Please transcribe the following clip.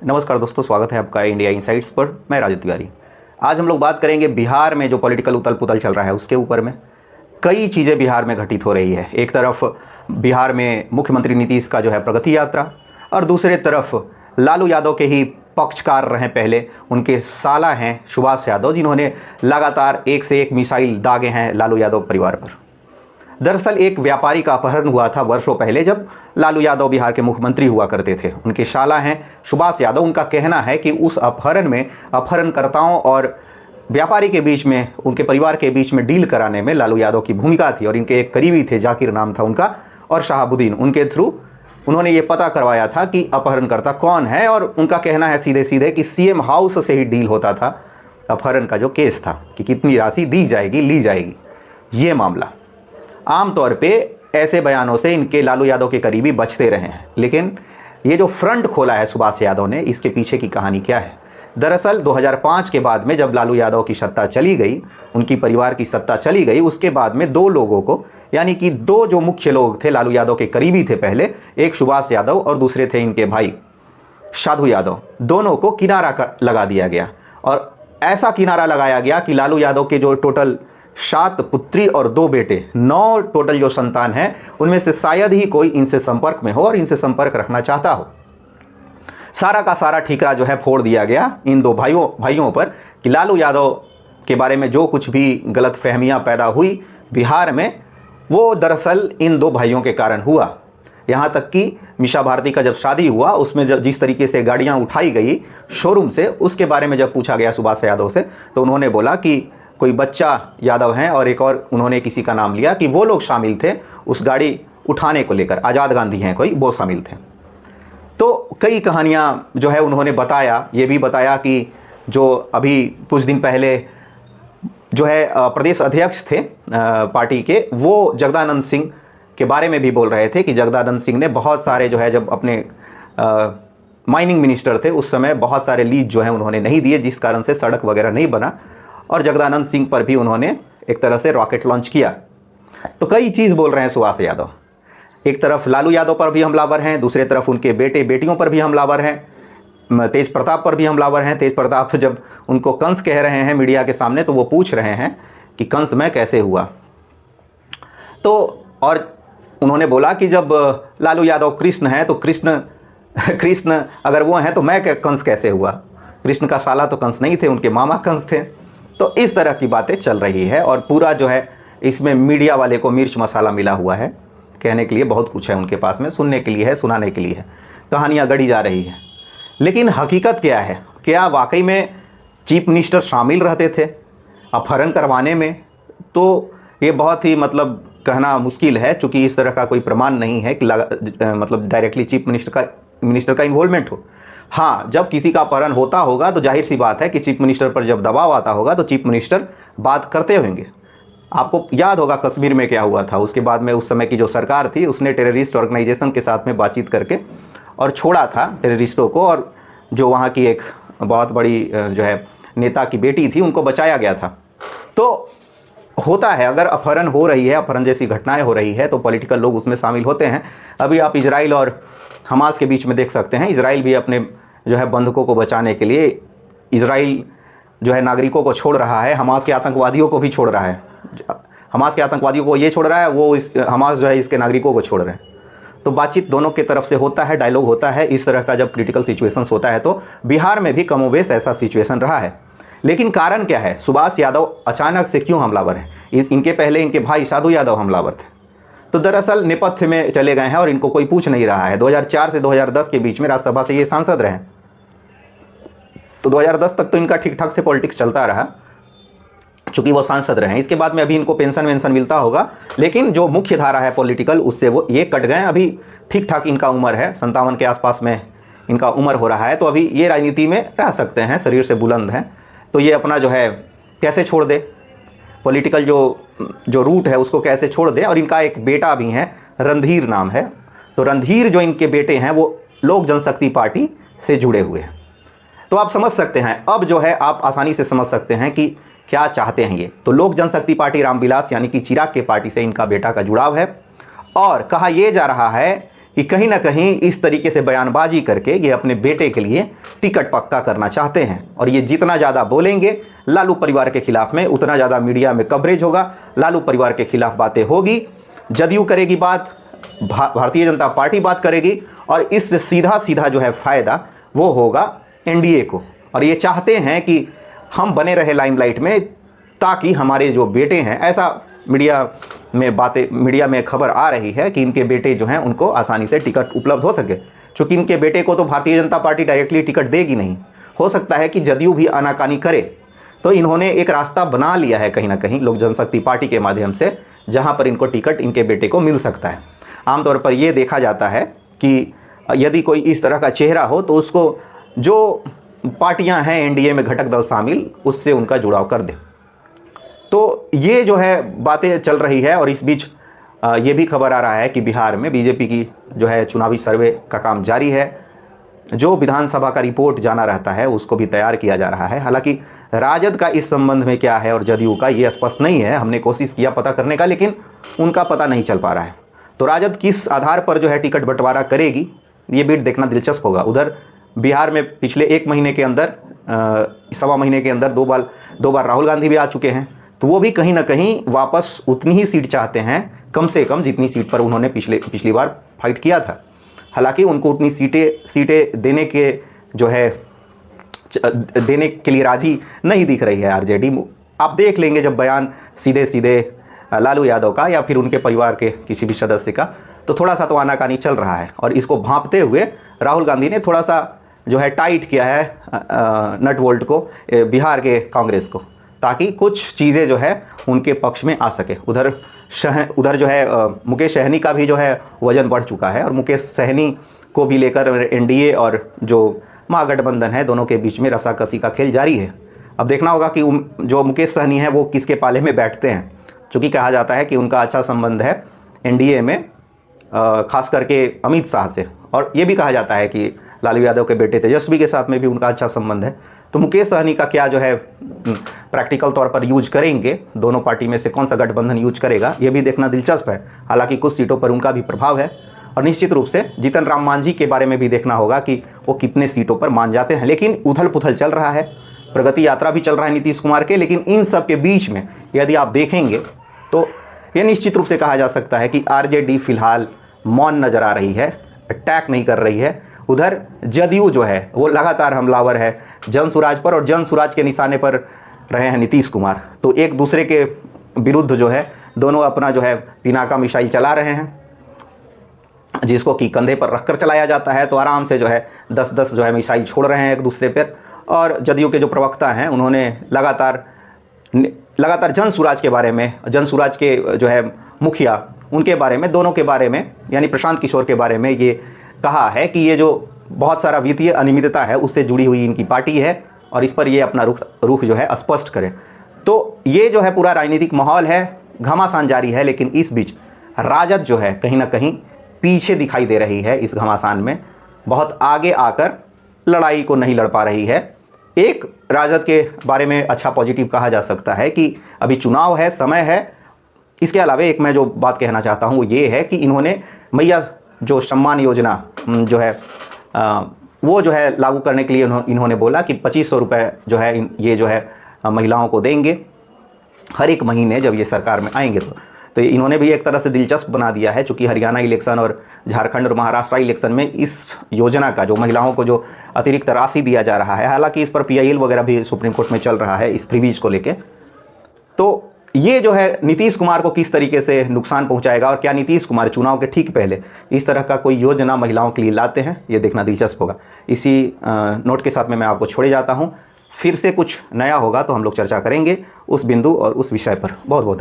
नमस्कार दोस्तों, स्वागत है आपका इंडिया इनसाइट्स पर। मैं राजू तिवारी। आज हम लोग बात करेंगे बिहार में जो पॉलिटिकल उथल पुथल चल रहा है उसके ऊपर में। कई चीज़ें बिहार में घटित हो रही है। एक तरफ बिहार में मुख्यमंत्री नीतीश का जो है प्रगति यात्रा, और दूसरे तरफ लालू यादव के ही पक्षकार रहे पहले, उनके साला हैं सुभाष यादव, जिन्होंने लगातार एक से एक मिसाइल दागे हैं लालू यादव परिवार पर। दरअसल एक व्यापारी का अपहरण हुआ था वर्षों पहले, जब लालू यादव बिहार के मुख्यमंत्री हुआ करते थे। उनके शाला हैं सुभाष यादव। उनका कहना है कि उस अपहरण में अपहरणकर्ताओं और व्यापारी के बीच में, उनके परिवार के बीच में डील कराने में लालू यादव की भूमिका थी, और इनके एक करीबी थे, जाकिर नाम था उनका, और शहाबुद्दीन, उनके थ्रू उन्होंने ये पता करवाया था कि अपहरणकर्ता कौन है। और उनका कहना है सीधे सीधे कि सीएम हाउस से ही डील होता था अपहरण का जो केस था, कि कितनी राशि दी जाएगी, ली जाएगी। ये मामला आमतौर पे ऐसे बयानों से इनके लालू यादव के करीबी बचते रहे हैं, लेकिन ये जो फ्रंट खोला है सुभाष यादव ने, इसके पीछे की कहानी क्या है? दरअसल 2005 के बाद में जब लालू यादव की सत्ता चली गई, उनकी परिवार की सत्ता चली गई, उसके बाद में दो लोगों को, यानी कि दो जो मुख्य लोग थे लालू यादव के करीबी थे पहले, एक सुभाष यादव और दूसरे थे इनके भाई साधु यादव, दोनों को किनारा लगा दिया गया। और ऐसा किनारा लगाया गया कि लालू यादव के जो टोटल 7 पुत्री और 2 बेटे, 9 टोटल जो संतान हैं, उनमें से शायद ही कोई इनसे संपर्क में हो और इनसे संपर्क रखना चाहता हो। सारा का सारा ठीकरा जो है फोड़ दिया गया इन दो भाइयों पर, कि लालू यादव के बारे में जो कुछ भी गलत फहमियाँ पैदा हुई बिहार में, वो दरअसल इन दो भाइयों के कारण हुआ। यहाँ तक कि मीसा भारती का जब शादी हुआ, उसमें जब जिस तरीके से गाड़ियाँ उठाई गई शोरूम से, उसके बारे में जब पूछा गया सुभाष यादव से, तो उन्होंने बोला कि कोई बच्चा यादव हैं और एक और उन्होंने किसी का नाम लिया, कि वो लोग शामिल थे उस गाड़ी उठाने को लेकर। आज़ाद गांधी हैं कोई, वो शामिल थे। तो कई कहानियाँ जो है उन्होंने बताया। ये भी बताया कि जो अभी कुछ दिन पहले जो है प्रदेश अध्यक्ष थे पार्टी के, वो जगदानंद सिंह के बारे में भी बोल रहे थे कि जगदानंद सिंह ने बहुत सारे जो है, जब अपने माइनिंग मिनिस्टर थे उस समय, बहुत सारे लीज जो है उन्होंने नहीं दिए, जिस कारण से सड़क वगैरह नहीं बना। और जगदानंद सिंह पर भी उन्होंने एक तरह से रॉकेट लॉन्च किया। तो कई चीज़ बोल रहे हैं सुभाष यादव। एक तरफ लालू यादव पर भी हमलावर हैं, दूसरे तरफ उनके बेटे बेटियों पर भी हमलावर हैं, तेज प्रताप पर भी हमलावर हैं। तेज प्रताप जब उनको कंस कह रहे हैं मीडिया के सामने, तो वो पूछ रहे हैं कि कंस मैं कैसे हुआ। तो और उन्होंने बोला कि जब लालू यादव कृष्ण हैं, तो कृष्ण अगर वो हैं तो मैं कंस कैसे हुआ? कृष्ण का साला तो कंस नहीं थे, उनके मामा कंस थे। तो इस तरह की बातें चल रही है, और पूरा जो है इसमें मीडिया वाले को मिर्च मसाला मिला हुआ है। कहने के लिए बहुत कुछ है उनके पास में, सुनने के लिए है, सुनाने के लिए है, कहानियाँ गढ़ी जा रही है। लेकिन हकीकत क्या है? क्या वाकई में चीफ मिनिस्टर शामिल रहते थे अपहरण करवाने में? तो ये बहुत ही कहना मुश्किल है, चूँकि इस तरह का कोई प्रमाण नहीं है कि डायरेक्टली चीफ मिनिस्टर का इन्वॉल्वमेंट हो। हाँ, जब किसी का अपहरण होता होगा तो जाहिर सी बात है कि चीफ मिनिस्टर पर जब दबाव आता होगा तो चीफ मिनिस्टर बात करते होंगे। आपको याद होगा कश्मीर में क्या हुआ था। उसके बाद में उस समय की जो सरकार थी, उसने टेररिस्ट ऑर्गेनाइजेशन के साथ में बातचीत करके और छोड़ा था टेररिस्टों को, और जो वहाँ की एक बहुत बड़ी जो है नेता की बेटी थी, उनको बचाया गया था। तो होता है, अगर अपहरण हो रही है, अपहरण जैसी घटनाएं हो रही है, तो पॉलिटिकल लोग उसमें शामिल होते हैं। अभी आप इजराइल और हमास के बीच में देख सकते हैं, इजराइल भी अपने जो है बंधकों को बचाने के लिए, इजराइल जो है नागरिकों को छोड़ रहा है, हमास के आतंकवादियों को भी छोड़ रहा है। हमास के आतंकवादियों को ये छोड़ रहा है, वो हमास जो है इसके नागरिकों को छोड़ रहे हैं। तो बातचीत दोनों की तरफ से होता है, डायलॉग होता है। इस तरह का जब क्रिटिकल सिचुएशंस होता है, तो बिहार में भी कमोबेश ऐसा सिचुएशन रहा है। लेकिन कारण क्या है? सुभाष यादव अचानक से क्यों हमलावर हैं? इनके पहले इनके भाई साधु यादव हमलावर थे। तो दरअसल नेपथ्य में चले गए हैं और इनको कोई पूछ नहीं रहा है। 2004 से 2010 के बीच में राज्यसभा से ये सांसद रहे, तो 2010 तक तो इनका ठीक ठाक से पॉलिटिक्स चलता रहा, चूँकि वो सांसद रहे। इसके बाद में अभी इनको पेंशन वेंशन मिलता होगा, लेकिन जो मुख्य धारा है पॉलिटिकल, उससे वो ये कट गए। अभी ठीक ठाक इनका उम्र है, 57 के आसपास में इनका उम्र हो रहा है, तो अभी ये राजनीति में रह सकते हैं, शरीर से बुलंद हैं। तो ये अपना जो है कैसे छोड़ दे, पॉलिटिकल जो रूट है उसको कैसे छोड़ दे। और इनका एक बेटा भी है, रणधीर नाम है। तो रणधीर जो इनके बेटे हैं, वो लोक जनशक्ति पार्टी से जुड़े हुए हैं। तो आप समझ सकते हैं, अब जो है आप आसानी से समझ सकते हैं कि क्या चाहते हैं ये। तो लोक जनशक्ति पार्टी रामविलास यानी कि चिराग के पार्टी से इनका बेटा का जुड़ाव है। और कहा यह जा रहा है कि कहीं ना कहीं इस तरीके से बयानबाजी करके ये अपने बेटे के लिए टिकट पक्का करना चाहते हैं। और ये जितना ज़्यादा बोलेंगे लालू परिवार के खिलाफ में, उतना ज़्यादा मीडिया में कवरेज होगा, लालू परिवार के खिलाफ बातें होगी, जदयू करेगी बात, भारतीय जनता पार्टी बात करेगी, और इससे सीधा सीधा जो है फ़ायदा वो होगा एनडीए को। और ये चाहते हैं कि हम बने रहे लाइमलाइट में, ताकि हमारे जो बेटे हैं, ऐसा मीडिया में खबर आ रही है कि इनके बेटे जो हैं उनको आसानी से टिकट उपलब्ध हो सके। क्योंकि इनके बेटे को तो Bharatiya Janata party directly ticket देगी नहीं, हो सकता है कि जदयू भी आनाकानी करे। तो इन्होंने एक रास्ता बना लिया है कहीं ना कहीं लोक जनशक्ति पार्टी के माध्यम से, जहां पर इनको टिकट इनके बेटे को मिल सकता है। आमतौर पर यह देखा जाता है कि यदि कोई इस तरह का चेहरा हो तो उसको जो पार्टियां हैं एनडीए में घटक दल शामिल, उससे उनका जुड़ाव कर दे। तो ये जो है बातें चल रही है। और इस बीच ये भी खबर आ रहा है कि बिहार में बीजेपी की जो है चुनावी सर्वे का काम जारी है। जो विधानसभा का रिपोर्ट जाना रहता है उसको भी तैयार किया जा रहा है। हालांकि राजद का इस संबंध में क्या है और जदयू का ये स्पष्ट नहीं है। हमने कोशिश किया पता करने का, लेकिन उनका पता नहीं चल पा रहा है। तो राजद किस आधार पर जो है टिकट बंटवारा करेगी, ये भी देखना दिलचस्प होगा। उधर बिहार में पिछले एक महीने के अंदर, सवा महीने के अंदर दो बार राहुल गांधी भी आ चुके हैं। तो वो भी कहीं ना कहीं वापस उतनी ही सीट चाहते हैं, कम से कम जितनी सीट पर उन्होंने पिछली बार फाइट किया था। हालांकि उनको उतनी सीटें देने के लिए राजी नहीं दिख रही है आरजेडी। आप देख लेंगे जब बयान सीधे लालू यादव का या फिर उनके परिवार के किसी भी सदस्य का, तो थोड़ा सा तो आनाकानी चल रहा है। और इसको भांपते हुए राहुल गांधी ने थोड़ा सा जो है टाइट किया है नट बोल्ट को, बिहार के कांग्रेस को, ताकि कुछ चीज़ें जो है उनके पक्ष में आ सके। उधर जो है मुकेश सहनी का भी जो है वजन बढ़ चुका है, और मुकेश सहनी को भी लेकर एनडीए और जो महागठबंधन है दोनों के बीच में रस्साकसी का खेल जारी है। अब देखना होगा कि जो मुकेश सहनी है वो किसके पाले में बैठते हैं, क्योंकि कहा जाता है कि उनका अच्छा संबंध है एनडीए में, खास करके अमित शाह से। और ये भी कहा जाता है कि लालू यादव के बेटे तेजस्वी के साथ में भी उनका अच्छा संबंध है। तो मुकेश सहनी का क्या जो है प्रैक्टिकल तौर पर यूज करेंगे, दोनों पार्टी में से कौन सा गठबंधन यूज करेगा, ये भी देखना दिलचस्प है। हालांकि कुछ सीटों पर उनका भी प्रभाव है। और निश्चित रूप से जीतन राम मांझी के बारे में भी देखना होगा कि वो कितने सीटों पर मान जाते हैं। लेकिन उथल पुथल चल रहा है, प्रगति यात्रा भी चल रहा है नीतीश कुमार के। लेकिन इन सब के बीच में यदि आप देखेंगे तो ये निश्चित रूप से कहा जा सकता है कि आरजेडी फिलहाल मौन नजर आ रही है, अटैक नहीं कर रही है। उधर जदयू जो है वो लगातार हमलावर है जनसुराज पर, और जनसुराज के निशाने पर रहे हैं नीतीश कुमार। तो एक दूसरे के विरुद्ध जो है दोनों अपना जो है पिनाका मिसाइल चला रहे हैं, जिसको कि कंधे पर रखकर चलाया जाता है। तो आराम से जो है 10-10 जो है मिसाइल छोड़ रहे हैं एक दूसरे पर। और जदयू के जो प्रवक्ता हैं उन्होंने लगातार जनसुराज के बारे में, जनसुराज के जो है मुखिया उनके बारे में, दोनों के बारे में, यानी प्रशांत किशोर के बारे में ये कहा है कि ये जो बहुत सारा वित्तीय अनियमितता है उससे जुड़ी हुई इनकी पार्टी है, और इस पर ये अपना रुख जो है स्पष्ट करें। तो ये जो है पूरा राजनीतिक माहौल है, घमासान जारी है। लेकिन इस बीच राजद जो है कहीं ना कहीं पीछे दिखाई दे रही है, इस घमासान में बहुत आगे आकर लड़ाई को नहीं लड़ पा रही है। एक राजद के बारे में अच्छा पॉजिटिव कहा जा सकता है कि अभी चुनाव है, समय है। इसके अलावा एक मैं जो बात कहना चाहता हूँ वो ये है कि इन्होंने मैया जो सम्मान योजना जो है वो जो है लागू करने के लिए इन्होंने बोला कि 2500 रुपये जो है ये जो है महिलाओं को देंगे हर एक महीने जब ये सरकार में आएंगे। तो इन्होंने भी एक तरह से दिलचस्प बना दिया है, चूँकि हरियाणा इलेक्शन और झारखंड और महाराष्ट्र इलेक्शन में इस योजना का जो महिलाओं को जो अतिरिक्त राशि दिया जा रहा है, हालांकि इस पर PIL वगैरह भी सुप्रीम कोर्ट में चल रहा है इस फ्रीबीज को लेके। तो ये जो है नीतीश कुमार को किस तरीके से नुकसान पहुंचाएगा, और क्या नीतीश कुमार चुनाव के ठीक पहले इस तरह का कोई योजना महिलाओं के लिए लाते हैं, ये देखना दिलचस्प होगा। इसी नोट के साथ में मैं आपको छोड़े जाता हूं। फिर से कुछ नया होगा तो हम लोग चर्चा करेंगे उस बिंदु और उस विषय पर। बहुत बहुत